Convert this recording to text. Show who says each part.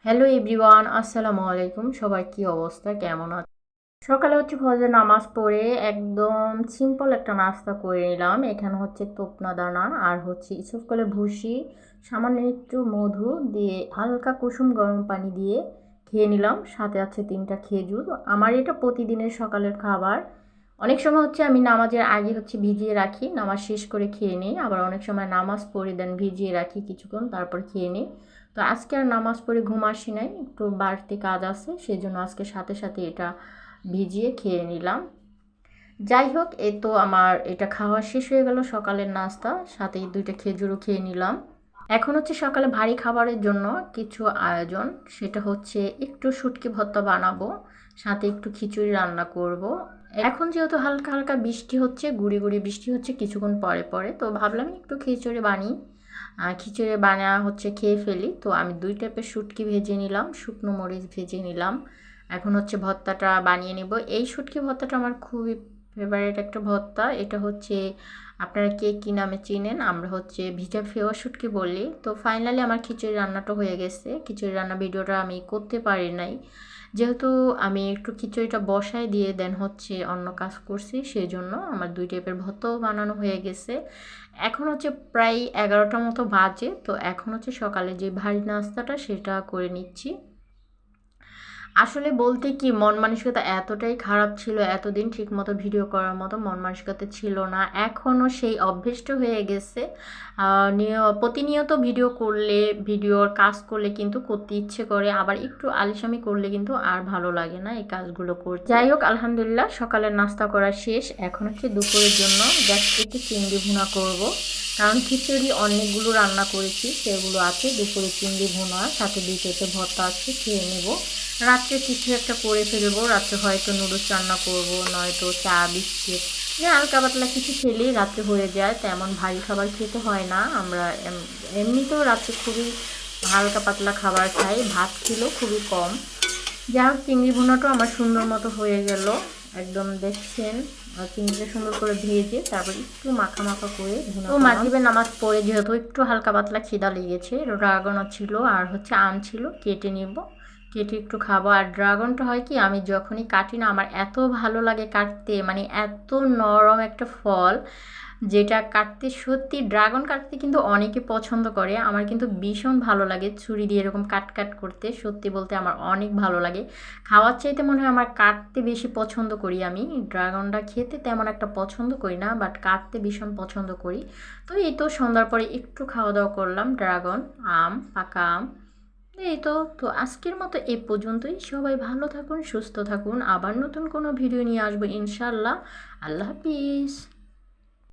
Speaker 1: Hello everyone, আসসালামু আলাইকুম। সবার কি অবস্থা, কেমন আছে? সকালে হচ্ছে ফজর নামাজ পড়ে একদম সিম্পল একটা নাস্তা করে নিলাম। এখানে হচ্ছে তোপনা দানা আর হচ্ছে ইসব করে ভুসি, সামান্য একটু মধু দিয়ে হালকা কুসুম গরম পানি দিয়ে খেয়ে নিলাম। সাথে আছে 3টা খেজুর। আমার এটা প্রতিদিনের সকালের খাবার। অনেক সময় হচ্ছে আমি নামাজের আগে হচ্ছে ভিজিয়ে রাখি, নামাজ শেষ করে খেয়ে নিই। আবার অনেক সময় নামাজ পড়ে দেন ভিজিয়ে রাখি কিছুক্ষণ, তারপর খেয়ে নিই। তো আজকে আর নামাজ পড়ে ঘুম আসি নাই, একটু বাড়তি কাজ আছে, সেই জন্য আজকে সাথে সাথে এটা ভিজিয়ে খেয়ে নিলাম। যাই হোক, এই তো আমার এটা খাওয়া শেষ হয়ে গেল, সকালের নাস্তা। সাথে 2টা খেজুরও খেয়ে নিলাম। এখন হচ্ছে সকালে ভারী খাবারের জন্য কিছু আয়োজন। সেটা হচ্ছে একটু শুটকি ভর্তা বানাবো, সাথে একটু খিচুড়ি রান্না করব। এখন যেহেতু হালকা হালকা বৃষ্টি হচ্ছে, গুড়ি গুড়ি বৃষ্টি হচ্ছে কিছুক্ষণ পরে পরে, তো ভাবলাম একটু খিচুড়ি বানিয়ে খিচুড়ি বানা হচ্ছে খেয়ে ফেলি। তো আমি 2 টাইপের শুটকি ভেজে নিলাম, শুকনো মরিচ ভেজে নিলাম। এখন হচ্ছে ভর্তাটা বানিয়ে নেব। এই শুটকি ভর্তাটা আমার খুবই ফেভারিট একটা ভর্তা। এটা হচ্ছে আপনারা কে কী নামে চিনেন, আমরা হচ্ছে ভিজা ফেওয়া শুটকি বলি। তো ফাইনালি আমার খিচুড়ি রান্নাটা হয়ে গেছে। খিচুড়ি রান্না ভিডিওটা আমি করতে পারি নাই, যেহেতু আমি একটু খিচুড়িটা বসায় দিয়ে দেন হচ্ছে অন্য কাজ করছি, সেই জন্য আমার 2 টাইপের ভর্তাও বানানো হয়ে গেছে। এখন হচ্ছে প্রায় 11টা মতো বাজে। তো এখন হচ্ছে সকালে যে ভারী নাস্তাটা সেটা করে নিচ্ছি। আসলে বলতে কি, মন মানসিকতা এতটাই খারাপ ছিল, এতদিন ঠিকমতো ভিডিও করার মতো মন মানসিকতা ছিল না। এখনও সেই অভ্যস্ত হয়ে গেছে। প্রতিনিয়ত ভিডিও করলে, ভিডিওর কাজ করলে কিন্তু করতে ইচ্ছে করে, আবার একটু আলসামি করলে কিন্তু আর ভালো লাগে না এই কাজগুলো করতে। যাই হোক, আলহামদুলিল্লাহ সকালের নাস্তা করা শেষ। এখন হচ্ছে দুপুরের জন্য জাস্ট একটু চিংড়ি ভুনা করব, কারণ খিচুড়ি অনেকগুলো রান্না করেছি, সেগুলো আছে। দুপুরে চিংড়ি ভুনা, সাথে 2 টাইপের ভর্তা আছে, খেয়ে নেব। রাত্রে কিছু একটা করে ফেলবো, রাত্রে হয়তো নুডলস রান্না করব, নয়তো চা বিস্কিট, যে হালকা পাতলা কিছু খেলেই রাত্রে হয়ে যায়। তেমন ভারী খাবার খেতে হয় না। আমরা এমনিতেও রাত্রে খুবই হালকা পাতলা খাবার খাই, ভাত খেলেও খুবই কম। যাই হোক, চিংড়ি ভুনাটাও আমার সুন্দর মতো হয়ে গেল। একদম দেখছেন, চিংড়িটা সুন্দর করে ভেজে তারপর একটু মাখা মাখা করে ভুনা। তো মাগরিবের নামাজ পড়ে যেহেতু একটু হালকা পাতলা খিদা লেগেছে, ড্রাগনও ছিল আর হচ্ছে আম ছিল, কেটে নিব, কেটে একটু খাবো। আর ড্রাগনটা হয় কি, আমি যখনই কাটি না আমার এত ভালো লাগে কাটতে, মানে এত নরম একটা ফল, যেটা কাটতে সত্যি, ড্রাগন কাটতে কিন্তু অনেকে পছন্দ করে, আমার কিন্তু ভীষণ ভালো লাগে ছুরি দিয়ে এরকম কাট কাট করতে। সত্যি বলতে আমার অনেক ভালো লাগে। খাওয়ার চাইতে মনে হয় আমার কাটতে বেশি পছন্দ করি। আমি ড্রাগনটা খেতে তেমন একটা পছন্দ করি না, বাট কাটতে ভীষণ পছন্দ করি। তো এই তো সন্ধ্যার পরে একটু খাওয়া দাওয়া করলাম, ড্রাগন, আম, পাকা আম। এই তো। তো আজকের মতো এ পর্যন্তই। সবাই ভালো থাকুন, সুস্থ থাকুন। আবার নতুন কোনো ভিডিও নিয়ে আসবো ইনশাল্লাহ। আল্লাহ হাফিজ।